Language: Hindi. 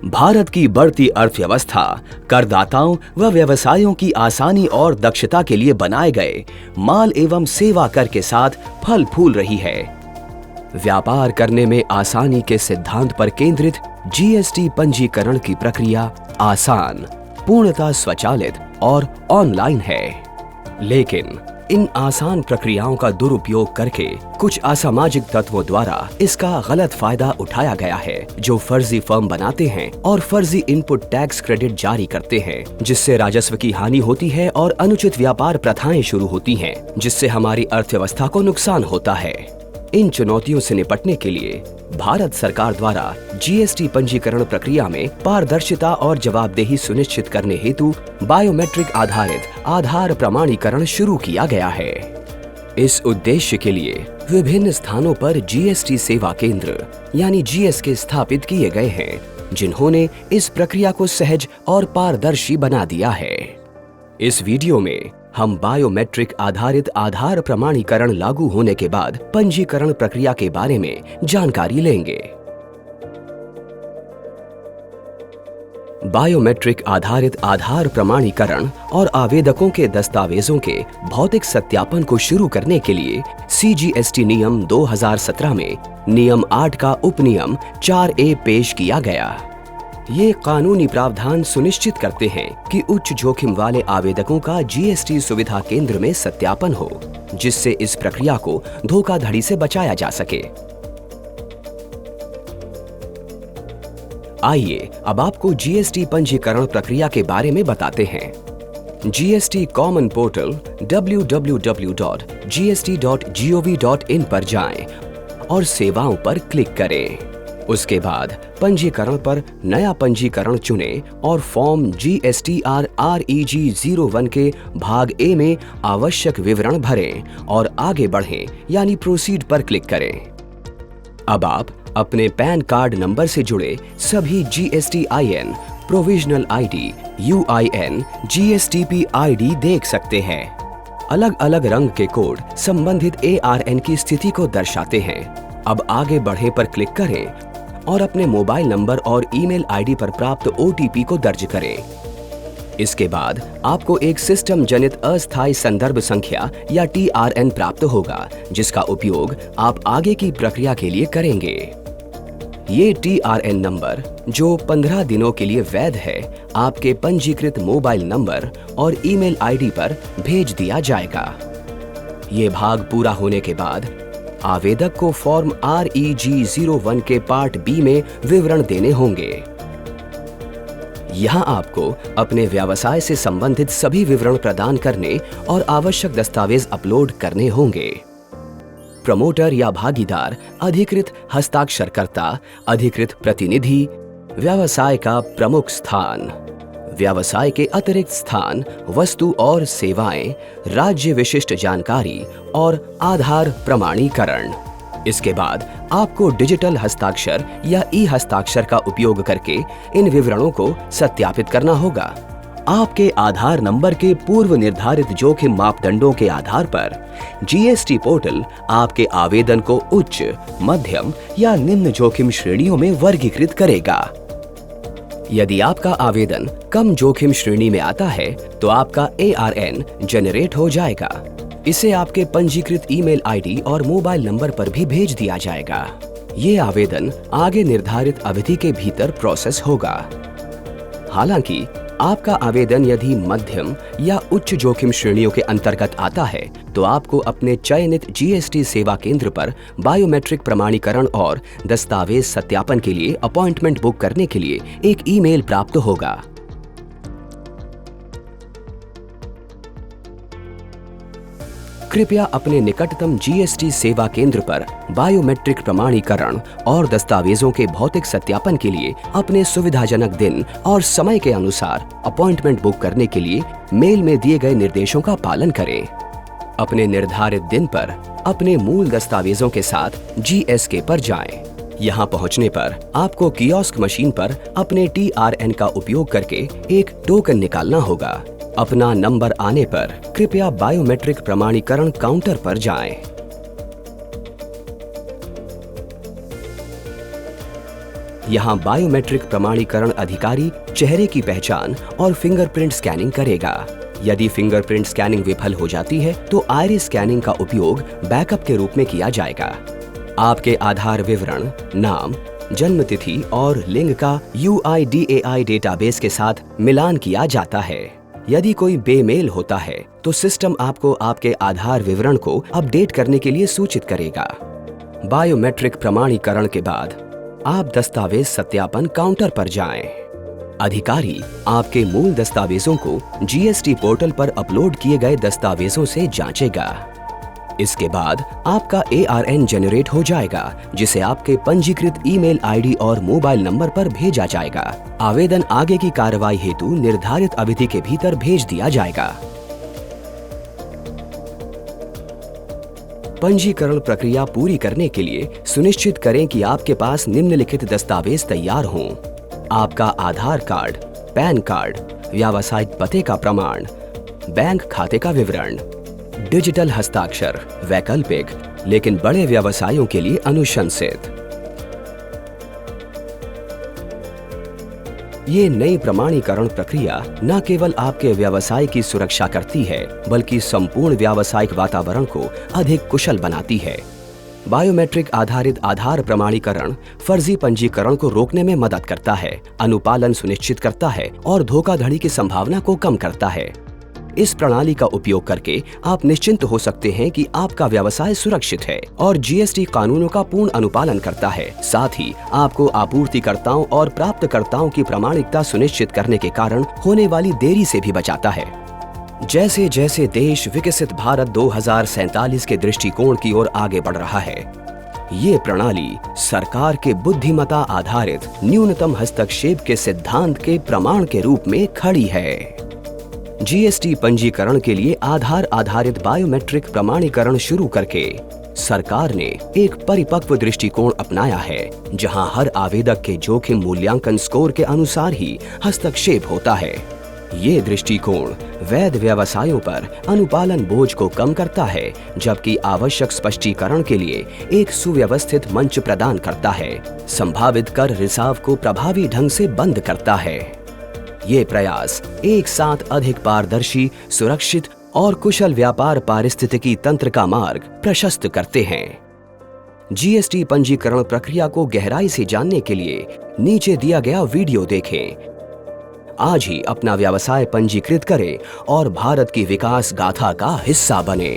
भारत की बढ़ती अर्थव्यवस्था करदाताओं व व्यवसायों की आसानी और दक्षता के लिए बनाए गए माल एवं सेवा कर के साथ फल फूल रही है। व्यापार करने में आसानी के सिद्धांत पर केंद्रित जीएसटी पंजीकरण की प्रक्रिया आसान, पूर्णतः स्वचालित और ऑनलाइन है। लेकिन इन आसान प्रक्रियाओं का दुरुपयोग करके कुछ असामाजिक तत्वों द्वारा इसका गलत फायदा उठाया गया है, जो फर्जी फर्म बनाते हैं और फर्जी इनपुट टैक्स क्रेडिट जारी करते हैं, जिससे राजस्व की हानि होती है और अनुचित व्यापार प्रथाएं शुरू होती हैं, जिससे हमारी अर्थव्यवस्था को नुकसान होता है। इन चुनौतियों से निपटने के लिए भारत सरकार द्वारा जीएसटी पंजीकरण प्रक्रिया में पारदर्शिता और जवाबदेही सुनिश्चित करने हेतु बायोमेट्रिक आधारित आधार प्रमाणीकरण शुरू किया गया है। इस उद्देश्य के लिए विभिन्न स्थानों पर जीएसटी सेवा केंद्र यानी जीएसके स्थापित किए गए हैं, जिन्होंने इस प्रक्रिया को सहज और पारदर्शी बना दिया है। इस वीडियो में हम बायोमेट्रिक आधारित आधार प्रमाणीकरण लागू होने के बाद पंजीकरण प्रक्रिया के बारे में जानकारी लेंगे। बायोमेट्रिक आधारित आधार प्रमाणीकरण और आवेदकों के दस्तावेजों के भौतिक सत्यापन को शुरू करने के लिए सीजीएसटी नियम 2017 में नियम 8 का उपनियम 4A पेश किया गया। ये कानूनी प्रावधान सुनिश्चित करते हैं कि उच्च जोखिम वाले आवेदकों का जीएसटी सुविधा केंद्र में सत्यापन हो, जिससे इस प्रक्रिया को धोखाधड़ी से बचाया जा सके। आइए अब आपको जीएसटी पंजीकरण प्रक्रिया के बारे में बताते हैं। जीएसटी कॉमन पोर्टल www.gst.gov.in पर जाएं और सेवाओं पर क्लिक करें। उसके बाद पंजीकरण पर नया पंजीकरण चुनें और फॉर्म GSTR-REG 01 के भाग ए में आवश्यक विवरण भरें और आगे बढ़ें यानी प्रोसीड पर क्लिक करें। अब आप अपने पैन कार्ड नंबर से जुड़े सभी GSTIN, provisional ID, UIN, GSTP ID देख सकते हैं। अलग अलग रंग के कोड संबंधित ARN की स्थिति को दर्शाते हैं। अब आगे बढ़े पर क्लिक करें और अपने मोबाइल नंबर और ईमेल आईडी पर प्राप्त OTP को दर्ज करें। इसके बाद आपको एक सिस्टम जनित अस्थायी संदर्भ संख्या या TRN प्राप्त होगा, जिसका उपयोग आप आगे की प्रक्रिया के लिए करेंगे। ये TRN नंबर, जो 15 दिनों के लिए वैध है, आपके पंजीकृत मोबाइल नंबर और ईमेल आईडी पर भेज दिया जाएगा। ये भाग पूरा होने के बाद आवेदक को फॉर्म REG 01 के पार्ट बी में विवरण देने होंगे। यहाँ आपको अपने व्यवसाय से संबंधित सभी विवरण प्रदान करने और आवश्यक दस्तावेज अपलोड करने होंगे। प्रमोटर या भागीदार, अधिकृत हस्ताक्षरकर्ता, अधिकृत प्रतिनिधि, व्यवसाय का प्रमुख स्थान, व्यवसाय के अतिरिक्त स्थान, वस्तु और सेवाएं, राज्य विशिष्ट जानकारी और आधार प्रमाणीकरण। इसके बाद आपको डिजिटल हस्ताक्षर या ई-हस्ताक्षर का उपयोग करके इन विवरणों को सत्यापित करना होगा। आपके आधार नंबर के पूर्व निर्धारित जोखिम मापदंडों के आधार पर जीएसटी पोर्टल आपके आवेदन को उच्च, मध्यम या निम्न जोखिम श्रेणियों में वर्गीकृत करेगा। यदि आपका आवेदन कम जोखिम श्रेणी में आता है, तो आपका ARN जनरेट हो जाएगा। इसे आपके पंजीकृत ईमेल आईडी और मोबाइल नंबर पर भी भेज दिया जाएगा। ये आवेदन आगे निर्धारित अवधि के भीतर प्रोसेस होगा। हालांकि आपका आवेदन यदि मध्यम या उच्च जोखिम श्रेणियों के अंतर्गत आता है, तो आपको अपने चयनित जीएसटी सेवा केंद्र पर बायोमेट्रिक प्रमाणीकरण और दस्तावेज सत्यापन के लिए अपॉइंटमेंट बुक करने के लिए एक ईमेल प्राप्त होगा। कृपया अपने निकटतम जीएसटी सेवा केंद्र पर बायोमेट्रिक प्रमाणीकरण और दस्तावेजों के भौतिक सत्यापन के लिए अपने सुविधाजनक दिन और समय के अनुसार अपॉइंटमेंट बुक करने के लिए मेल में दिए गए निर्देशों का पालन करें। अपने निर्धारित दिन पर अपने मूल दस्तावेजों के साथ GSK पर जाएं। यहाँ पहुँचने पर आपको कियोस्क मशीन पर अपने TRN का उपयोग करके एक टोकन निकालना होगा। अपना नंबर आने पर कृपया बायोमेट्रिक प्रमाणीकरण काउंटर पर जाएं। यहाँ बायोमेट्रिक प्रमाणीकरण अधिकारी चेहरे की पहचान और फिंगरप्रिंट स्कैनिंग करेगा। यदि फिंगरप्रिंट स्कैनिंग विफल हो जाती है तो आइरिस स्कैनिंग का उपयोग बैकअप के रूप में किया जाएगा। आपके आधार विवरण, नाम, जन्म तिथि और लिंग का UIDAI डेटाबेस के साथ मिलान किया जाता है। यदि कोई बेमेल होता है तो सिस्टम आपको आपके आधार विवरण को अपडेट करने के लिए सूचित करेगा। बायोमेट्रिक प्रमाणीकरण के बाद आप दस्तावेज सत्यापन काउंटर पर जाएं। अधिकारी आपके मूल दस्तावेजों को GST पोर्टल पर अपलोड किए गए दस्तावेजों से जांचेगा। इसके बाद आपका ARN जनरेट हो जाएगा, जिसे आपके पंजीकृत ईमेल आईडी और मोबाइल नंबर पर भेजा जाएगा। आवेदन आगे की कार्रवाई हेतु निर्धारित अवधि के भीतर भेज दिया जाएगा। पंजीकरण प्रक्रिया पूरी करने के लिए सुनिश्चित करें कि आपके पास निम्नलिखित दस्तावेज तैयार हों: आपका आधार कार्ड, पैन कार्ड, व्यावसायिक पते का प्रमाण, बैंक खाते का विवरण, डिजिटल हस्ताक्षर, वैकल्पिक लेकिन बड़े व्यवसायों के लिए अनुशंसित। ये नई प्रमाणीकरण प्रक्रिया न केवल आपके व्यवसाय की सुरक्षा करती है, बल्कि संपूर्ण व्यावसायिक वातावरण को अधिक कुशल बनाती है। बायोमेट्रिक आधारित आधार प्रमाणीकरण फर्जी पंजीकरण को रोकने में मदद करता है, अनुपालन सुनिश्चित करता है और धोखाधड़ी की संभावना को कम करता है। इस प्रणाली का उपयोग करके आप निश्चिंत हो सकते हैं कि आपका व्यवसाय सुरक्षित है और GST कानूनों का पूर्ण अनुपालन करता है। साथ ही आपको आपूर्तिकर्ताओं और प्राप्तकर्ताओं की प्रामाणिकता सुनिश्चित करने के कारण होने वाली देरी से भी बचाता है। जैसे जैसे देश विकसित भारत 2047 के दृष्टिकोण की ओर आगे बढ़ रहा है, ये प्रणाली सरकार के बुद्धिमत्ता आधारित न्यूनतम हस्तक्षेप के सिद्धांत के प्रमाण के रूप में खड़ी है। GST पंजीकरण के लिए आधार आधारित बायोमेट्रिक प्रमाणीकरण शुरू करके सरकार ने एक परिपक्व दृष्टिकोण अपनाया है, जहां हर आवेदक के जोखिम मूल्यांकन स्कोर के अनुसार ही हस्तक्षेप होता है। ये दृष्टिकोण वैध व्यवसायों पर अनुपालन बोझ को कम करता है, जबकि आवश्यक स्पष्टीकरण के लिए एक सुव्यवस्थित मंच प्रदान करता है, संभावित कर रिसाव को प्रभावी ढंग से बंद करता है। ये प्रयास एक साथ अधिक पारदर्शी, सुरक्षित और कुशल व्यापार पारिस्थितिकी तंत्र का मार्ग प्रशस्त करते हैं। GST पंजीकरण प्रक्रिया को गहराई से जानने के लिए नीचे दिया गया वीडियो देखें। आज ही अपना व्यवसाय पंजीकृत करें और भारत की विकास गाथा का हिस्सा बने।